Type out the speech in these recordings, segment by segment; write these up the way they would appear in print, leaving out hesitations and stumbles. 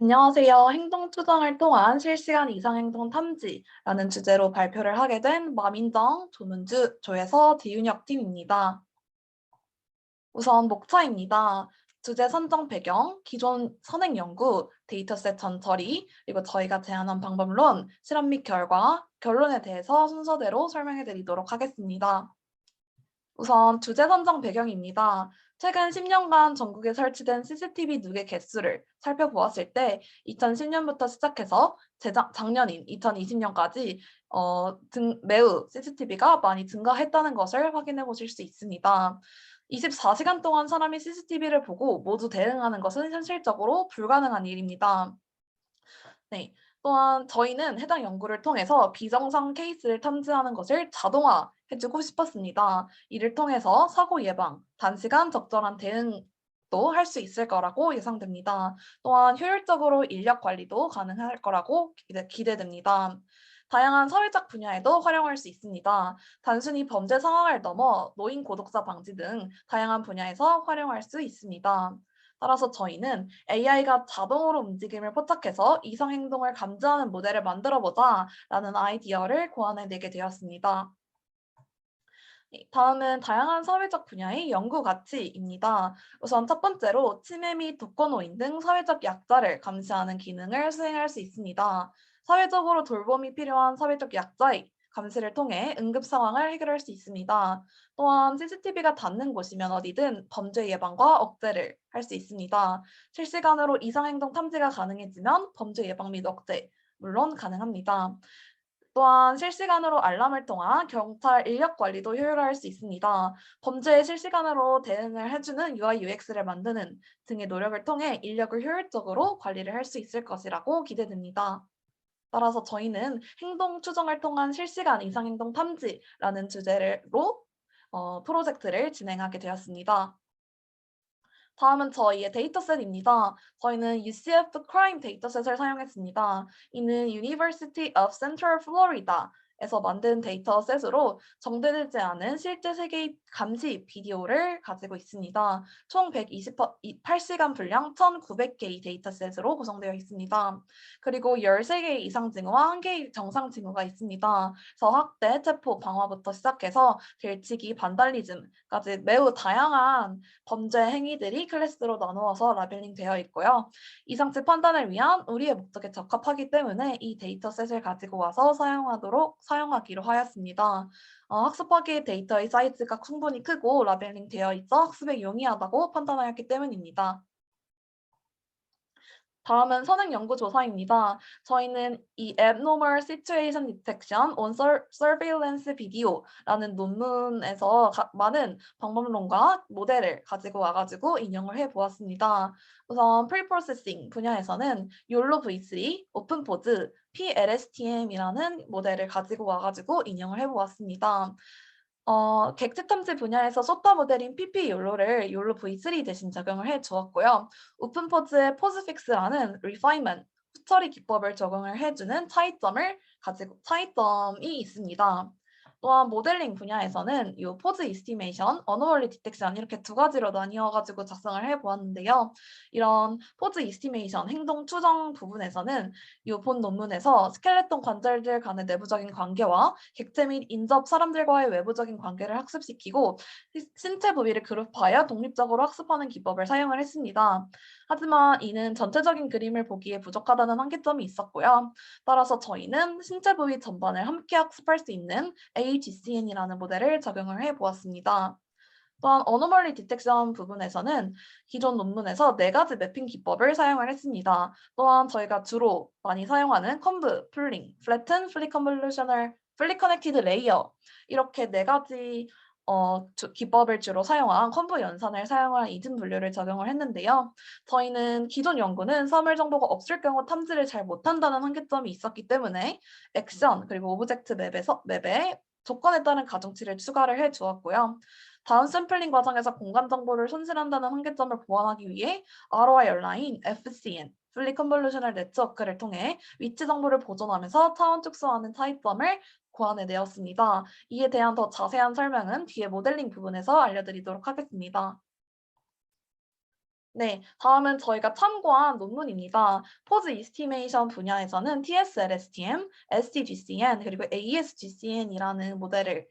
안녕하세요. 행동 추정을 통한 실시간 이상 행동 탐지라는 주제로 발표를 하게 된 마민정, 조문주, 조혜서, 디윤혁 팀입니다. 우선 목차입니다. 주제 선정 배경, 기존 선행 연구, 데이터셋 전처리, 그리고 저희가 제안한 방법론, 실험 및 결과, 결론에 대해서 순서대로 설명해 드리도록 하겠습니다. 우선 주제 선정 배경입니다. 최근 10년간 전국에 설치된 CCTV 누계 개수를 살펴보았을 때 2010년부터 시작해서 작년인 2020년까지 매우 CCTV가 많이 증가했다는 것을 확인해 보실 수 있습니다. 24시간 동안 사람이 CCTV를 보고 모두 대응하는 것은 현실적으로 불가능한 일입니다. 네. 또한 저희는 해당 연구를 통해서 비정상 케이스를 탐지하는 것을 자동화해 주고 싶었습니다. 이를 통해서 사고 예방, 단시간 적절한 대응도 할 수 있을 거라고 예상됩니다. 또한 효율적으로 인력 관리도 가능할 거라고 기대됩니다. 다양한 사회적 분야에도 활용할 수 있습니다. 단순히 범죄 상황을 넘어 노인 고독사 방지 등 다양한 분야에서 활용할 수 있습니다. 따라서 저희는 AI가 자동으로 움직임을 포착해서 이상 행동을 감지하는 모델을 만들어보자 라는 아이디어를 고안해내게 되었습니다. 다음은 다양한 사회적 분야의 연구 가치입니다. 우선 첫 번째로 치매 및 독거노인 등 사회적 약자를 감시하는 기능을 수행할 수 있습니다. 사회적으로 돌봄이 필요한 사회적 약자의 감시를 통해 응급 상황을 해결할 수 있습니다. 또한 CCTV가 닿는 곳이면 어디든 범죄 예방과 억제를 할 수 있습니다. 실시간으로 이상행동 탐지가 가능해지면 범죄 예방 및 억제, 물론 가능합니다. 또한 실시간으로 알람을 통한 경찰 인력 관리도 효율화할 수 있습니다. 범죄에 실시간으로 대응을 해주는 UI, UX를 만드는 등의 노력을 통해 인력을 효율적으로 관리를 할 수 있을 것이라고 기대됩니다. 따라서 저희는 행동 추정을 통한 실시간 이상행동 탐지라는 주제로 프로젝트를 진행하게 되었습니다. 다음은 저희의 데이터셋입니다. 저희는 UCF 크라임 데이터셋을 사용했습니다. 이는 University of Central Florida에서 만든 데이터셋으로 정제되지 않은 실제 세계의 감시 비디오를 가지고 있습니다. 총 128시간 분량 1,900개의 데이터셋으로 구성되어 있습니다. 그리고 13개 이상 징후와 1개의 정상 징후가 있습니다. 그래서 학대, 체포, 방화부터 시작해서 들치기, 반달리즘까지 매우 다양한 범죄 행위들이 클래스로 나누어서 라벨링 되어 있고요. 이상치 판단을 위한 우리의 목적에 적합하기 때문에 이 데이터셋을 가지고 와서 사용하기로 하였습니다. 학습하기에 데이터의 사이즈가 충분히 크고 라벨링 되어 있어 학습에 용이하다고 판단하였기 때문입니다. 다음은 선행 연구 조사입니다. 저희는 이 Abnormal Situation Detection on Surveillance Video라는 논문에서 많은 방법론과 모델을 가지고 와가지고 인용을 해보았습니다. 우선 Pre-Processing 분야에서는 YOLO V3, OpenPose, PLSTM이라는 모델을 가지고 와가지고 인용을 해보았습니다. 객체 탐지 분야에서 소타 모델인 PP-YOLO를 YOLO V3 대신 적용을 해 주었고요. 오픈포즈의 포즈픽스라는 refinement, 후처리 기법을 적용을 해주는 차이점이 있습니다. 또한 모델링 분야에서는 이 포즈 이스티메이션, 어노멀리 디텍션 이렇게 두 가지로 나뉘어 가지고 작성을 해보았는데요. 이런 포즈 이스티메이션, 행동 추정 부분에서는 이 본 논문에서 스켈레톤 관절들 간의 내부적인 관계와 객체 및 인접 사람들과의 외부적인 관계를 학습시키고 신체 부위를 그룹하여 독립적으로 학습하는 기법을 사용을 했습니다. 하지만 이는 전체적인 그림을 보기에 부족하다는 한계점이 있었고요. 따라서 저희는 신체 부위 전반을 함께 학습할 수 있는 AGCN이라는 모델을 적용을 해보았습니다. 또한 어노멀리 디텍션 부분에서는 기존 논문에서 4가지 매핑 기법을 사용을 했습니다. 또한 저희가 주로 많이 사용하는 컨브, 풀링, 플래튼, 플리 컨볼루셔널, 플리 커넥티드 레이어 이렇게 4가지 기법을 주로 사용한 컨브 연산을 사용한 이중 분류를 적용을 했는데요. 저희는 기존 연구는 사물 정보가 없을 경우 탐지를 잘 못한다는 한계점이 있었기 때문에 액션 그리고 오브젝트 맵에 조건에 따른 가중치를 추가를 해 주었고요. 다운 샘플링 과정에서 공간 정보를 손실한다는 한계점을 보완하기 위해 ROI 열라인 FCN fully convolutional network를 통해 위치 정보를 보존하면서 차원 축소하는 차이점을 고안해내었습니다. 이에 대한 더 자세한 설명은 뒤에 모델링 부분에서 알려드리도록 하겠습니다. 네, 다음은 저희가 참고한 논문입니다. 포즈 이스티메이션 분야에서는 TSLSTM, STGCN, 그리고 ASGCN이라는 모델을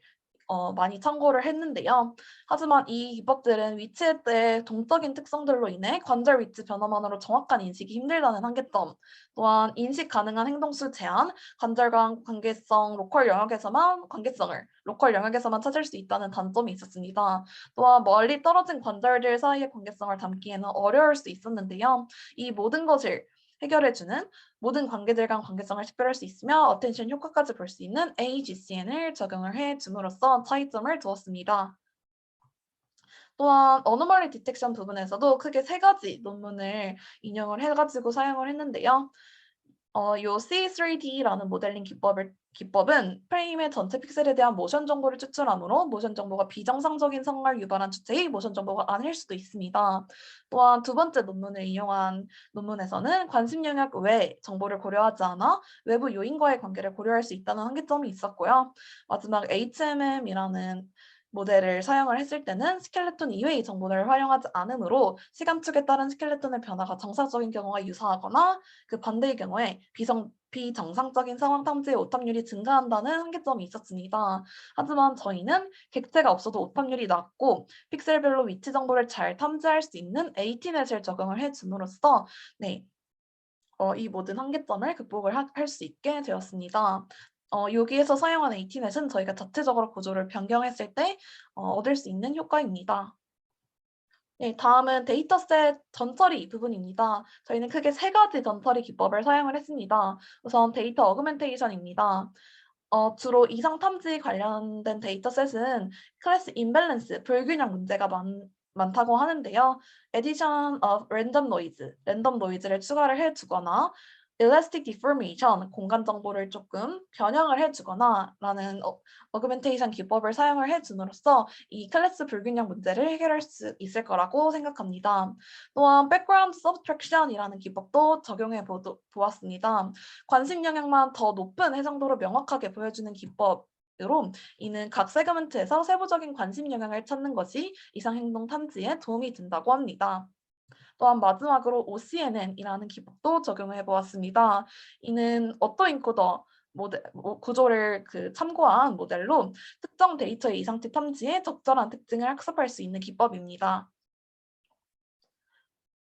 많이 참고를 했는데요. 하지만 이 기법들은 위치에 대해 동적인 특성들로 인해 관절 위치 변화만으로 정확한 인식이 힘들다는 한계점, 또한 인식 가능한 행동수 제한, 관절 간 관계성 로컬 영역에서만 찾을 수 있다는 단점이 있었습니다. 또한 멀리 떨어진 관절들 사이의 관계성을 담기에는 어려울 수 있었는데요. 이 모든 것을 해결해주는 모든 관계들 간 관계성을 식별할 수 있으며 어텐션 효과까지 볼 수 있는 AGCN을 적용을 해줌으로써 차이점을 두었습니다. 또한 어노멀리 디텍션 부분에서도 크게 세 가지 논문을 인용을 해가지고 사용을 했는데요. 요 C3D라는 모델링 기법은 프레임의 전체 픽셀에 대한 모션 정보를 추출하므로 모션 정보가 비정상적인 상황을 유발한 주체의 모션 정보가 아닐 수도 있습니다. 또한 두 번째 논문을 이용한 논문에서는 관심 영역 외 정보를 고려하지 않아 외부 요인과의 관계를 고려할 수 있다는 한계점이 있었고요. 마지막 HMM이라는 모델을 사용을 했을 때는 스켈레톤 이외의 정보를 활용하지 않으므로 시간축에 따른 스켈레톤의 변화가 정상적인 경우와 유사하거나 그 반대의 경우에 비정상적인 상황 탐지의 오탑률이 증가한다는 한계점이 있었습니다. 하지만 저희는 객체가 없어도 오탑률이 낮고 픽셀별로 위치 정보를 잘 탐지할 수 있는 AT넷을 적용을 해줌으로써 네, 이 모든 한계점을 극복을 할 수 있게 되었습니다. 여기에서 사용한 AT넷은 저희가 자체적으로 구조를 변경했을 때 얻을 수 있는 효과입니다. 네, 다음은 데이터셋 전처리 부분입니다. 저희는 크게 세 가지 전처리 기법을 사용을 했습니다. 우선 데이터 어그멘테이션입니다. 주로 이상 탐지 관련된 데이터셋은 클래스 임밸런스, 불균형 문제가 많다고 하는데요. Addition of random noise, 랜덤 노이즈를 추가를 해주거나 elastic deformation, 공간 정보를 조금 변형을 해주거나 라는 어그멘테이션 기법을 사용을 해줌으로써 이 클래스 불균형 문제를 해결할 수 있을 거라고 생각합니다. 또한 background subtraction이라는 기법도 적용해 보았습니다. 관심 영역만 더 높은 해상도로 명확하게 보여주는 기법으로 이는 각 세그먼트에서 세부적인 관심 영역을 찾는 것이 이상 행동 탐지에 도움이 된다고 합니다. 또한 마지막으로 OCNN이라는 기법도 적용해 보았습니다. 이는 어토인코더 구조를 참고한 모델로 특정 데이터의 이상치 탐지에 적절한 특징을 학습할 수 있는 기법입니다.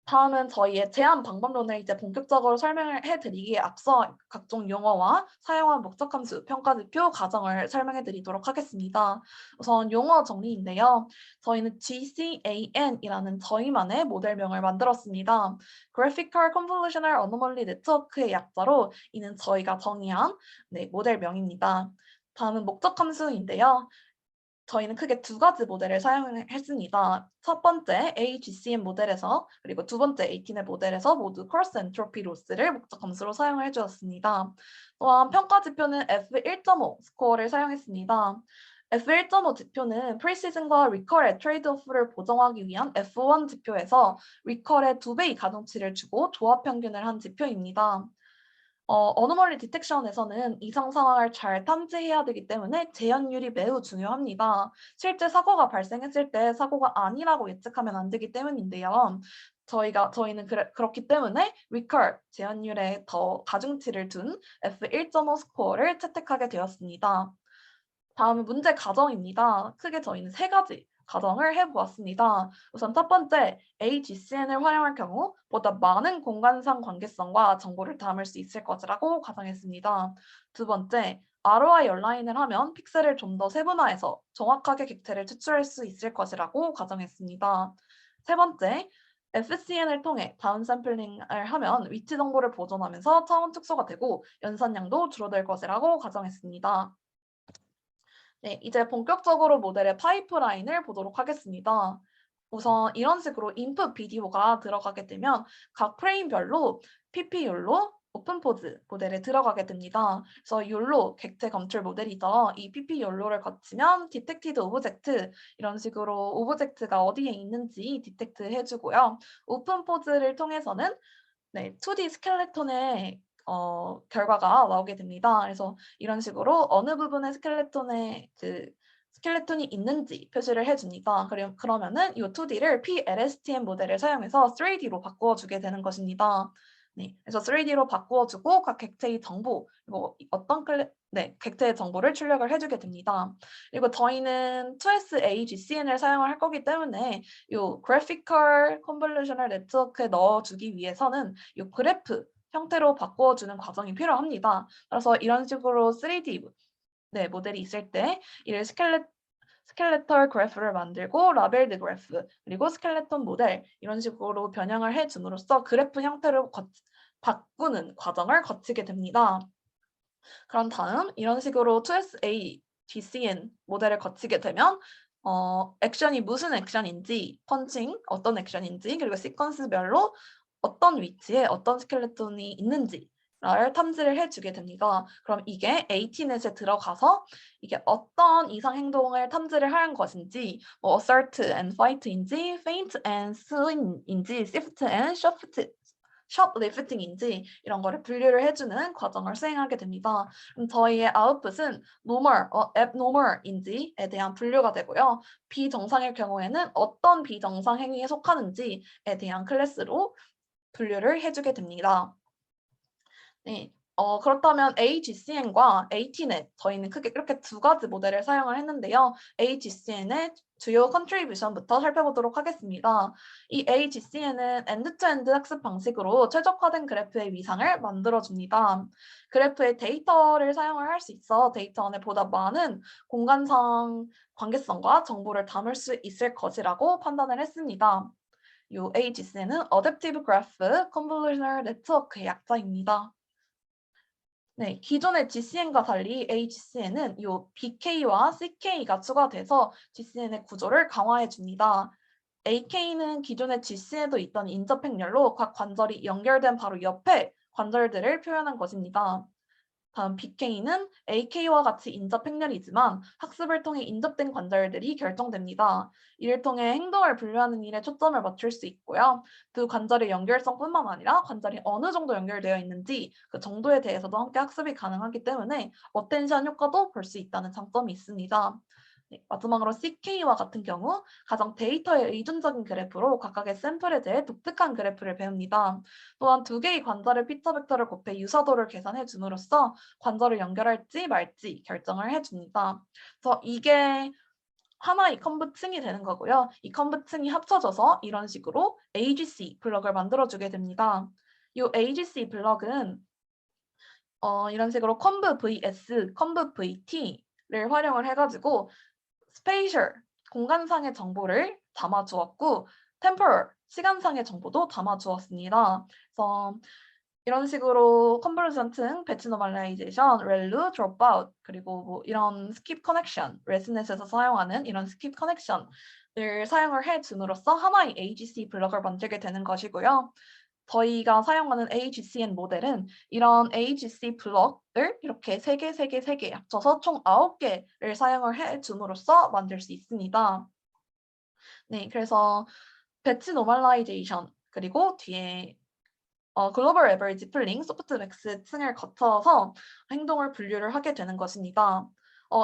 다음은 저희의 제안 방법론을 이제 본격적으로 설명을 해드리기에 앞서 각종 용어와 사용한 목적함수, 평가지표, 가정을 설명해 드리도록 하겠습니다. 우선 용어 정리인데요. 저희는 GCAN이라는 저희만의 모델명을 만들었습니다. Graphical Convolutional Anomaly Network의 약자로 이는 저희가 정의한 모델명입니다. 다음은 목적함수인데요. 저희는 크게 두 가지 모델을 사용했습니다. 첫 번째 AGCM 모델에서 그리고 두 번째 ATNet 모델에서 모두 cross entropy loss를 목적 함수로 사용을 해주었습니다. 또한 평가 지표는 F1.5 스코어를 사용했습니다. F1.5 지표는 프리시즌과 리컬의 트레이드오프를 보정하기 위한 F1 지표에서 리컬의 2배의 가중치를 주고 조합 평균을 한 지표입니다. 어노멀리 디텍션에서는 이상 상황을 잘 탐지해야 되기 때문에 재현율이 매우 중요합니다. 실제 사고가 발생했을 때 사고가 아니라고 예측하면 안 되기 때문인데요. 저희는 그렇기 때문에 recall 재현율에 더 가중치를 둔 F1.5 스코어를 채택하게 되었습니다. 다음은 문제 가정입니다. 크게 저희는 세 가지 가정을 해보았습니다. 우선 첫 번째, AGCN을 활용할 경우 보다 많은 공간상 관계성과 정보를 담을 수 있을 것이라고 가정했습니다. 두 번째, ROI 얼라인을 하면 픽셀을 좀 더 세분화해서 정확하게 객체를 추출할 수 있을 것이라고 가정했습니다. 세 번째, FCN을 통해 다운샘플링을 하면 위치 정보를 보존하면서 차원 축소가 되고 연산량도 줄어들 것이라고 가정했습니다. 네, 이제 본격적으로 모델의 파이프라인을 보도록 하겠습니다. 우선 이런 식으로 인풋 비디오가 들어가게 되면 각 프레임별로 PP율로 오픈포즈 모델에 들어가게 됩니다. 그래서 율로 객체 검출 모델이죠. 이 PP율로를 거치면 디텍티드 오브젝트 이런 식으로 오브젝트가 어디에 있는지 디텍트 해주고요. 오픈포즈를 통해서는 2D 스켈레톤의 결과가 나오게 됩니다. 그래서 이런 식으로 어느 부분의 스켈레톤의 스켈레톤이 있는지 표시를 해줍니다. 그러면은 이 2D를 PLSTM 모델을 사용해서 3D로 바꾸어주게 되는 것입니다. 네, 그래서 3D로 바꾸어주고 각 객체의 정보, 그리고 객체의 정보를 출력을 해주게 됩니다. 그리고 저희는 2SAGCN을 사용을 할 거기 때문에 이 Graphical Convolutional Network에 넣어주기 위해서는 이 그래프 형태로 바꾸어주는 과정이 필요합니다. 그래서 이런 식으로 3D 모델이 있을 때 이를 스켈레털 그래프를 만들고 라벨드 그래프 그리고 스켈레톤 모델 이런 식으로 변형을 해줌으로써 그래프 형태로 바꾸는 과정을 거치게 됩니다. 그런 다음 이런 식으로 2SA GCN 모델을 거치게 되면 액션이 무슨 액션인지, 펀칭 어떤 액션인지, 그리고 시퀀스별로 어떤 위치에 어떤 스켈레톤이 있는지 를 탐지를 해주게 됩니다. 그럼 이게 ATNet에 들어가서 이게 어떤 이상 행동을 탐지를 하는 것인지, 뭐 assert and fight인지, feint and swing인지, shift and shoplifting인지 이런 거를 분류를 해주는 과정을 수행하게 됩니다. 그럼 저희의 아웃풋은 normal, abnormal인지에 대한 분류가 되고요. 비정상일 경우에는 어떤 비정상 행위에 속하는지에 대한 클래스로 분류를 해주게 됩니다. 네, 그렇다면 AGCN과 ATNet 저희는 크게 이렇게 두 가지 모델을 사용을 했는데요. AGCN의 주요 컨트리뷰션부터 살펴보도록 하겠습니다. 이 AGCN은 엔드-투-엔드 학습 방식으로 최적화된 그래프의 위상을 만들어줍니다. 그래프의 데이터를 사용을 할 수 있어 데이터 안에 보다 많은 공간상 관계성과 정보를 담을 수 있을 것이라고 판단을 했습니다. 이 AGCN은 Adaptive Graph Convolutional Network의 약자입니다. 네, 기존의 GCN과 달리 AGCN은 이 BK와 CK가 추가돼서 GCN의 구조를 강화해 줍니다. AK는 기존의 GCN에도 있던 인접 행렬로 각 관절이 연결된 바로 옆에 관절들을 표현한 것입니다. 다음 BK는 AK와 같이 인접 행렬이지만 학습을 통해 인접된 관절들이 결정됩니다. 이를 통해 행동을 분류하는 일에 초점을 맞출 수 있고요. 그 관절의 연결성뿐만 아니라 관절이 어느 정도 연결되어 있는지 그 정도에 대해서도 함께 학습이 가능하기 때문에 어텐션 효과도 볼 수 있다는 장점이 있습니다. 네, 마지막으로 CK와 같은 경우 가장 데이터에 의존적인 그래프로 각각의 샘플에 대해 독특한 그래프를 배웁니다. 또한 두 개의 관절의 피처 벡터를 곱해 유사도를 계산해 줌으로써 관절을 연결할지 말지 결정을 해줍니다. 그래서 이게 하나의 컨브층이 되는 거고요. 이 컨브층이 합쳐져서 이런 식으로 AGC 블럭을 만들어주게 됩니다. 이 AGC 블럭은 이런 식으로 conv vs, conv vt를 활용을 해가지고 spatial, 공간상의 정보를 담아주었고 temporal, 시간상의 정보도 담아주었습니다. 그래서 이런 식으로 컨버전층, 배치 노멀라이제이션, 렐루, 드롭아웃, 그리고 뭐 이런 스킵 커넥션, 레스넷에서 사용하는 이런 스킵 커넥션을 사용을 해줌으로써 하나의 AGC 블럭을 만들게 되는 것이고요. 저희가 사용하는 AGCN 모델은 이런 AGC 블럭을 이렇게 3개 합쳐서 총 9개를 사용을 해줌으로써 만들 수 있습니다. 네, 그래서 배치 노멀라이제이션 그리고 뒤에 글로벌 에버리지 풀링, 소프트맥스 층을 거쳐서 행동을 분류를 하게 되는 것입니다.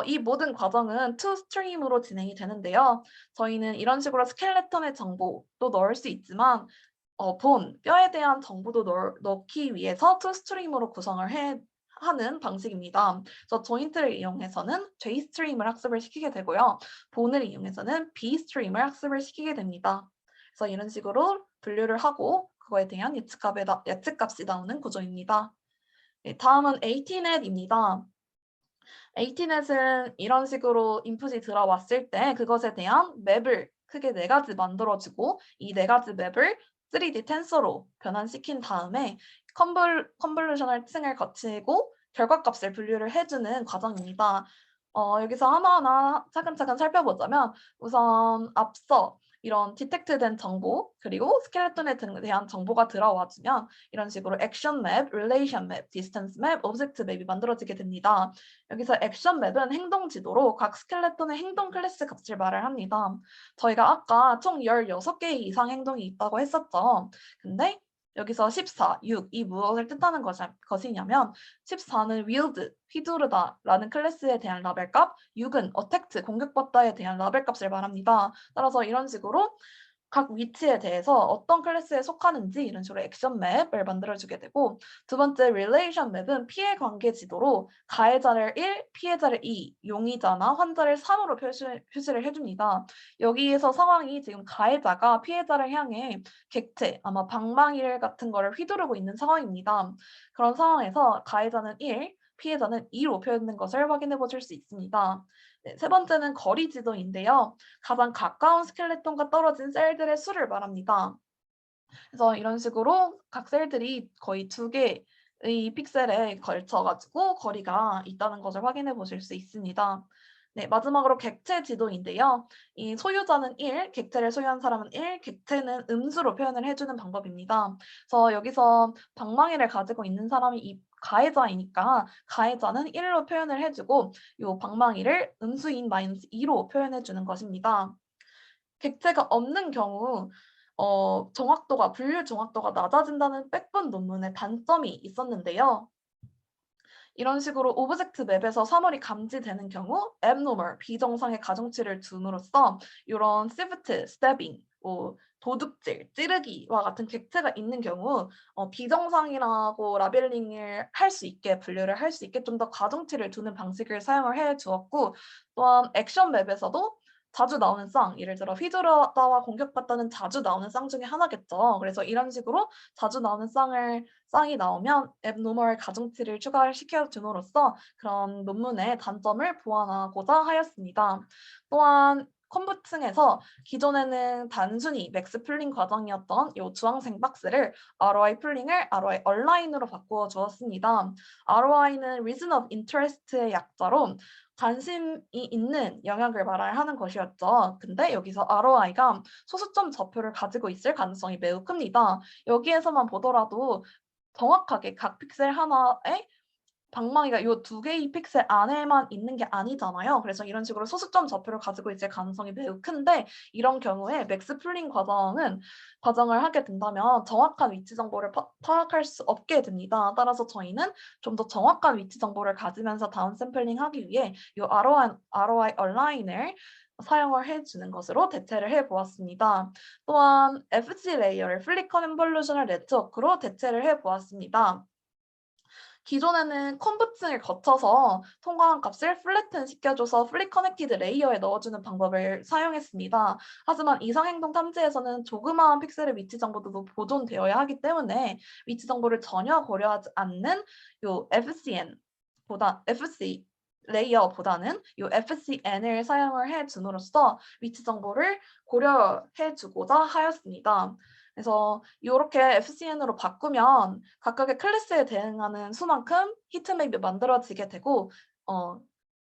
이 모든 과정은 투 스트림으로 진행이 되는데요. 저희는 이런 식으로 스켈레톤의 정보도 넣을 수 있지만 뼈에 대한 정보도 넣기 위해서 투 스트림으로 구성을 하는 방식입니다. 그래서 조인트를 이용해서는 J 스트림을 학습을 시키게 되고요. 본을 이용해서는 B 스트림을 학습을 시키게 됩니다. 그래서 이런 식으로 분류를 하고 그거에 대한 예측값이 나오는 구조입니다. 네, 다음은 ATNet입니다. ATNet은 이런 식으로 인풋이 들어왔을 때 그것에 대한 맵을 크게 4가지 만들어주고 이 4가지 맵을 3D 텐서로 변환시킨 다음에 컨볼루셔널 층을 거치고 결과값을 분류를 해주는 과정입니다. 여기서 하나하나 차근차근 살펴보자면 우선 앞서 이런 디텍트된 정보 그리고 스켈레톤에 대한 정보가 들어와주면 이런 식으로 액션 맵, 릴레이션 맵, 디스턴스 맵, 오브젝트 맵이 만들어지게 됩니다. 여기서 액션 맵은 행동 지도로 각 스켈레톤의 행동 클래스 값을 말을 합니다. 저희가 아까 총 16개의 이상 행동이 있다고 했었죠. 근데 여기서 14, 6, 이 무엇을 뜻하는 것이냐면 14는 wield, 휘두르다라는 클래스에 대한 라벨 값, 6은 attacked, 공격받다에 대한 라벨 값을 말합니다. 따라서 이런 식으로 각 위치에 대해서 어떤 클래스에 속하는지 이런 식으로 액션 맵을 만들어주게 되고, 두 번째 릴레이션 맵은 피해 관계 지도로 가해자를 1, 피해자를 2, 용의자나 환자를 3으로 표시를 해줍니다. 여기에서 상황이 지금 가해자가 피해자를 향해 객체, 아마 방망이 같은 거를 휘두르고 있는 상황입니다. 그런 상황에서 가해자는 1, 피해자는 2로 표현된 것을 확인해 보실 수 있습니다. 네, 세 번째는 거리 지도인데요. 가장 가까운 스켈레톤과 떨어진 셀들의 수를 말합니다. 그래서 이런 식으로 각 셀들이 거의 2개의 픽셀에 걸쳐가지고 거리가 있다는 것을 확인해 보실 수 있습니다. 네, 마지막으로 객체 지도인데요. 이 소유자는 1, 객체를 소유한 사람은 1, 객체는 음수로 표현을 해주는 방법입니다. 그래서 여기서 방망이를 가지고 있는 사람이 이 가해자이니까 가해자는 1로 표현을 해주고 이 방망이를 음수인 -2로 표현해 주는 것입니다. 객체가 없는 경우 분류 정확도가 낮아진다는 백분 논문의 단점이 있었는데요. 이런 식으로 오브젝트 맵에서 사물이 감지되는 경우 abnormal, 비정상의 가중치를 줌으로써 이런 시프트, 스태빙, 도둑질, 찌르기와 같은 객체가 있는 경우 비정상이라고 라벨링을 할 수 있게 분류를 할 수 있게 좀 더 가중치를 두는 방식을 사용을 해 주었고, 또한 액션 맵에서도 자주 나오는 쌍, 예를 들어 휘두르다와 공격받다는 자주 나오는 쌍 중에 하나겠죠. 그래서 이런 식으로 자주 나오는 쌍이 나오면 앱노멀 가중치를 추가시켜 줌으로써 그런 논문의 단점을 보완하고자 하였습니다. 또한 컴부층에서 기존에는 단순히 맥스 풀링 과정이었던 이 주황색 박스를 ROI 풀링을 ROI 얼라인으로 바꾸어 주었습니다. ROI는 Reason of Interest의 약자로 관심이 있는 영역을 말하는 것이었죠. 근데 여기서 ROI가 소수점 좌표를 가지고 있을 가능성이 매우 큽니다. 여기에서만 보더라도 정확하게 각 픽셀 하나에 방망이가 요 2개의 픽셀 안에만 있는 게 아니잖아요. 그래서 이런 식으로 소수점 좌표를 가지고 있을 가능성이 매우 큰데, 이런 경우에 맥스 풀링 과정을 하게 된다면 정확한 위치 정보를 파악할 수 없게 됩니다. 따라서 저희는 좀 더 정확한 위치 정보를 가지면서 다운 샘플링 하기 위해 요 ROI 얼라인을 사용을 해주는 것으로 대체를 해보았습니다. 또한 FC 레이어를 플립 컨볼루셔널 네트워크로 대체를 해보았습니다. 기존에는 컨버팅을 거쳐서 통과한 값을 플래튼 시켜줘서 플립 커넥티드 레이어에 넣어주는 방법을 사용했습니다. 하지만 이상행동 탐지에서는 조그마한 픽셀의 위치 정보도 보존되어야 하기 때문에 위치 정보를 전혀 고려하지 않는 요 FC 레이어보다는 이 FCN을 사용을 해줌으로써 위치 정보를 고려해주고자 하였습니다. 그래서 이렇게 FCN으로 바꾸면 각각의 클래스에 대응하는 수만큼 히트맵이 만들어지게 되고,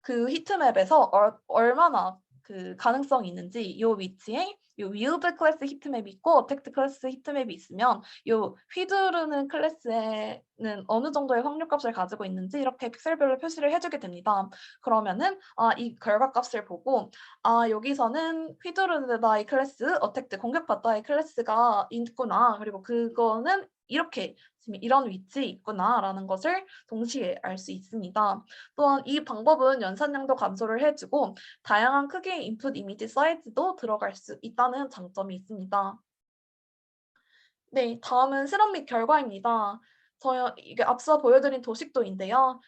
그 히트맵에서 얼마나 그 가능성이 있는지, 이 위치에 이 wield 클래스 히트맵이 있고 attacked 클래스 히트맵이 있으면 이 휘두르는 클래스에는 어느 정도의 확률값을 가지고 있는지 이렇게 픽셀별로 표시를 해주게 됩니다. 그러면은 이 결과값을 보고 여기서는 휘두르다의 클래스, attacked 공격받다의 클래스가 있구나, 그리고 그거는 이렇게 지금 이런 위치에 있구나라는 것을 동시에 알 수 있습니다. 또한 이 방법은 연산량도 감소를 해주고 다양한 크기의 인풋 이미지 사이즈도 들어갈 수 있다는 장점이 있습니다. 네, 다음은 실험 및 결과입니다. 이게 앞서 보여드린 도식도인데요.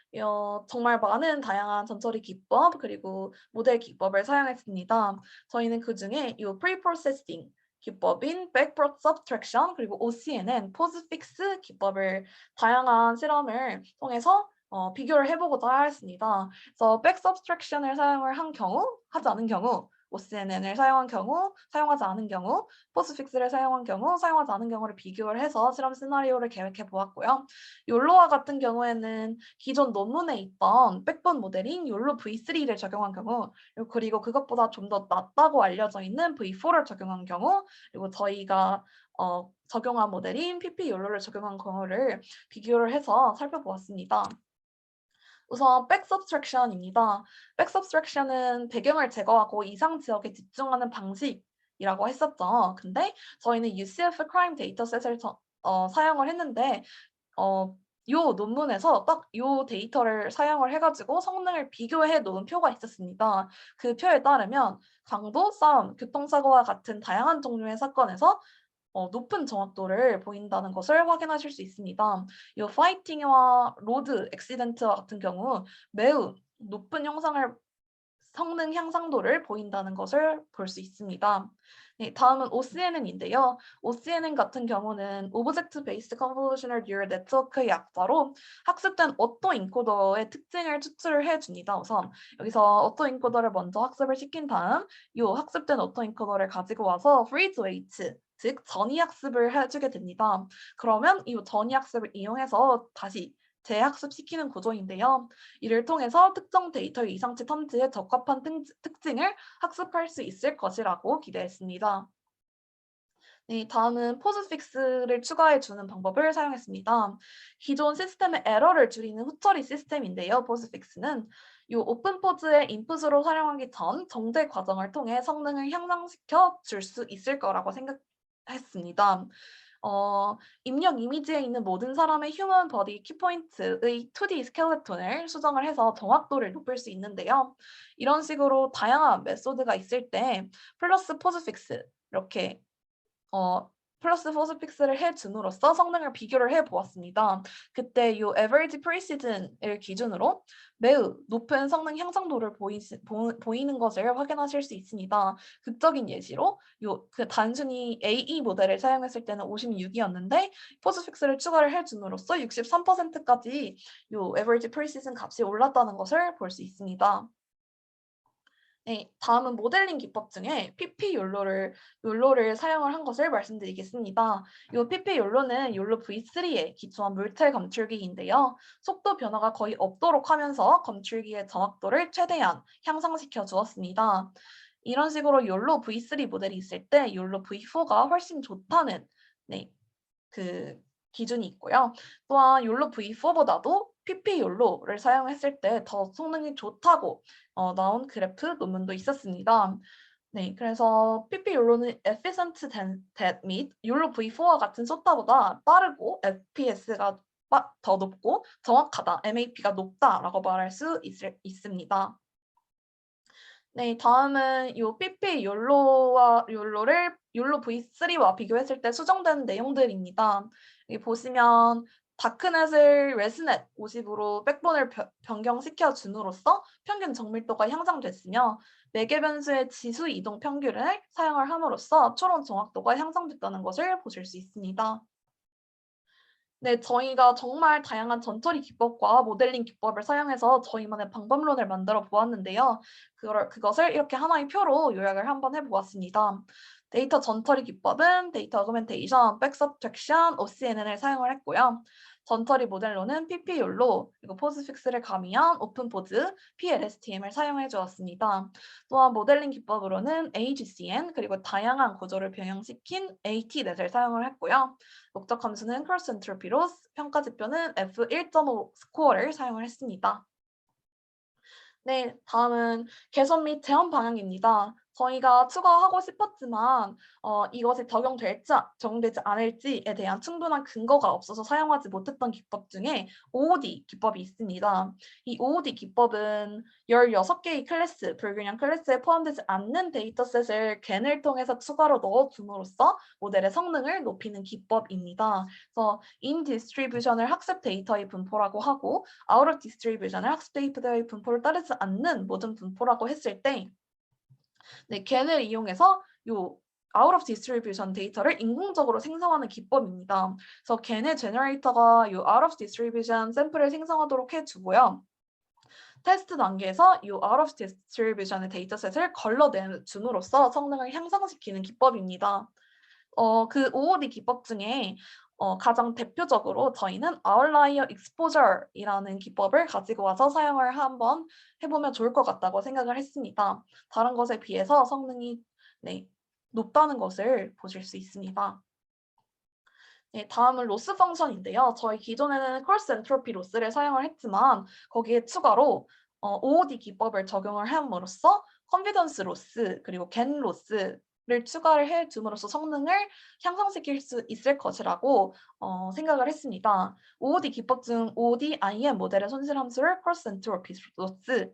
정말 많은 다양한 전처리 기법 그리고 모델 기법을 사용했습니다. 저희는 그중에 이 pre-processing 기법인 backward subtraction 그리고 OCNN, postfix 기법을 다양한 실험을 통해서 비교를 해보고자 하였습니다. 그래서 back subtraction을 사용을 하지 않은 경우, OCNN을 사용한 경우, 사용하지 않은 경우, 포스픽스를 사용한 경우, 사용하지 않은 경우를 비교를 해서 실험 시나리오를 계획해 보았고요. 욜로와 같은 경우에는 기존 논문에 있던 백본 모델인 욜로 V3를 적용한 경우, 그리고 그것보다 좀 더 낫다고 알려져 있는 V4를 적용한 경우, 그리고 저희가 적용한 모델인 PP 욜로를 적용한 경우를 비교를 해서 살펴보았습니다. 우선 백 서브트랙션입니다. 백 서브트랙션은 배경을 제거하고 이상 지역에 집중하는 방식이라고 했었죠. 근데 저희는 UCF 크라임 데이터셋을 사용을 했는데 요 논문에서 딱 요 데이터를 사용을 해가지고 성능을 비교해 놓은 표가 있었습니다. 그 표에 따르면 강도, 싸움, 교통사고와 같은 다양한 종류의 사건에서 높은 정확도를 보인다는 것을 확인하실 수 있습니다. 이 파이팅과 로드 액시던트와 같은 경우 매우 높은 성능 향상도를 보인다는 것을 볼 수 있습니다. 네, 다음은 OCNN인데요. OCNN 같은 경우는 Object Based Convolutional Neural Network의 약자로 학습된 오토 인코더의 특징을 추출을 해줍니다. 우선 여기서 오토 인코더를 먼저 학습을 시킨 다음 이 학습된 오토 인코더를 가지고 와서 Freeze Weight, 즉 전위 학습을 해주게 됩니다. 그러면 이 전위 학습을 이용해서 다시 재학습시키는 구조인데요. 이를 통해서 특정 데이터의 이상치 탐지에 적합한 특징을 학습할 수 있을 것이라고 기대했습니다. 네, 다음은 포즈픽스를 추가해주는 방법을 사용했습니다. 기존 시스템의 에러를 줄이는 후처리 시스템인데요. 포즈픽스는 이 오픈포즈의 인풋으로 활용하기 전 정제 과정을 통해 성능을 향상시켜 줄 수 있을 거라고 생각했습니다. 입력 이미지에 있는 모든 사람의 휴먼 버디 키포인트의 2D 스켈레톤을 수정을 해서 정확도를 높일 수 있는데요. 이런 식으로 다양한 메소드가 있을 때 플러스 포즈픽스 이렇게 플러스 포스픽스를 해줌으로써 성능을 비교를 해보았습니다. 그때 이 average precision을 기준으로 매우 높은 성능 향상도를 보이는 것을 확인하실 수 있습니다. 극적인 예시로 단순히 AE 모델을 사용했을 때는 56이었는데 포스픽스를 추가를 해줌으로써 63%까지 이 average precision 값이 올랐다는 것을 볼 수 있습니다. 네, 다음은 모델링 기법 중에 PP 욜로를 사용을 한 것을 말씀드리겠습니다. 이 PP 욜로 V3에 기초한 물체 검출기인데요. 속도 변화가 거의 없도록 하면서 검출기의 정확도를 최대한 향상시켜 주었습니다. 이런 식으로 욜로 V3 모델이 있을 때 욜로 V4가 훨씬 좋다는 그 기준이 있고요. 또한 욜로 V4보다도 PP 욜로를 사용했을 때 더 성능이 좋다고 나온 그래프 논문도 있었습니다. 네, 그래서 PP 욜로는 efficient that 및 욜로 V4와 같은 소타보다 빠르고 FPS가 더 높고 정확하다, MAP가 높다라고 말할 수 있습니다. 네, 다음은 요 PP 욜로 V3와 비교했을 때 수정된 내용들입니다. 여기 보시면 다크넷을 레스넷 50으로 백본을 변경시켜 줌으로써 평균 정밀도가 향상됐으며 매개 변수의 지수 이동 평균을 사용을 함으로써 초론 정확도가 향상됐다는 것을 보실 수 있습니다. 네, 저희가 정말 다양한 전처리 기법과 모델링 기법을 사용해서 저희만의 방법론을 만들어 보았는데요. 그것을 이렇게 하나의 표로 요약을 한번 해보았습니다. 데이터 전처리 기법은 데이터 어그멘테이션, 백서브트랙션, OCNN을 사용을 했고요. 전처리 모델로는 PP율로 그리고 포스픽스를 가미한 오픈포즈, PLSTM을 사용해 주었습니다. 또한 모델링 기법으로는 AGCN 그리고 다양한 구조를 병행시킨 AT넷을 사용을 했고요. 목적 함수는 크로스 엔트로피로 평가 지표는 F1.5 스코어를 사용을 했습니다. 네, 다음은 개선 및 제한 방향입니다. 저희가 추가하고 싶었지만 이것이 적용되지 않을지에 대한 충분한 근거가 없어서 사용하지 못했던 기법 중에 OOD 기법이 있습니다. 이 OOD 기법은 16개의 불균형 클래스에 포함되지 않는 데이터셋을 겐을 통해서 추가로 넣어줌으로써 모델의 성능을 높이는 기법입니다. 그래서 in distribution을 학습 데이터의 분포라고 하고 out of distribution을 학습 데이터의 분포를 따르지 않는 모든 분포라고 했을 때 겐을 이용해서 out of distribution 데이터를 인공적으로 생성하는 기법입니다. 그래서 겐의 제너레이터가 out of distribution 샘플을 생성하도록 해주고요. 테스트 단계에서 out of distribution의 데이터셋을 걸러내줌으로써 성능을 향상시키는 기법입니다. 그 OOD 기법 중에 가장 대표적으로 저희는 Outlier Exposure이라는 기법을 가지고 와서 사용을 한번 해보면 좋을 것 같다고 생각을 했습니다. 다른 것에 비해서 성능이 높다는 것을 보실 수 있습니다. 네, 다음은 로스 펑션인데요. 저희 기존에는 크로스 엔트로피 로스를 사용을 했지만 거기에 추가로 OOD 기법을 적용을 함으로써 컨피던스 로스 그리고 겐 로스 추가를 해 줌으로써 성능을 향상시킬 수 있을 것이라고 생각을 했습니다. OOD 기법 중 OOD, IM 모델의 손실 함수를 퍼센트 로스,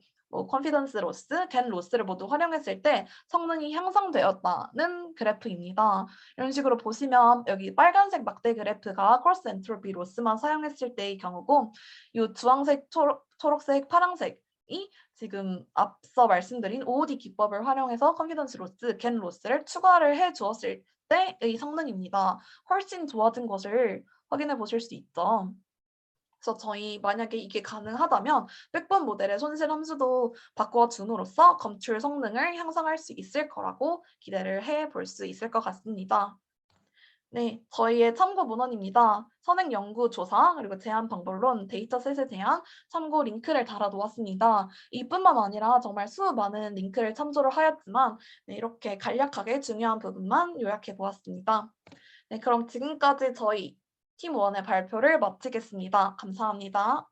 컨피던스 로스, 겐 로스를 모두 활용했을 때 성능이 향상되었다는 그래프입니다. 이런 식으로 보시면 여기 빨간색 막대 그래프가 cross entropy 로스만 사용했을 때의 경우고 이 주황색, 초록색, 파란색이 지금 앞서 말씀드린 OOD 기법을 활용해서 컨피던스 로스, 겐 로스를 추가를 해 주었을 때의 성능입니다. 훨씬 좋아진 것을 확인해 보실 수 있죠. 그래서 저희 만약에 이게 가능하다면 백번 모델의 손실 함수도 바꿔 줌으로써 검출 성능을 향상할 수 있을 거라고 기대를 해 볼 수 있을 것 같습니다. 네, 저희의 참고 문헌입니다. 선행 연구 조사 그리고 제안 방법론 데이터셋에 대한 참고 링크를 달아 놓았습니다. 이뿐만 아니라 정말 수많은 링크를 참조를 하였지만 네, 이렇게 간략하게 중요한 부분만 요약해 보았습니다. 네, 그럼 지금까지 저희 팀1의 발표를 마치겠습니다. 감사합니다.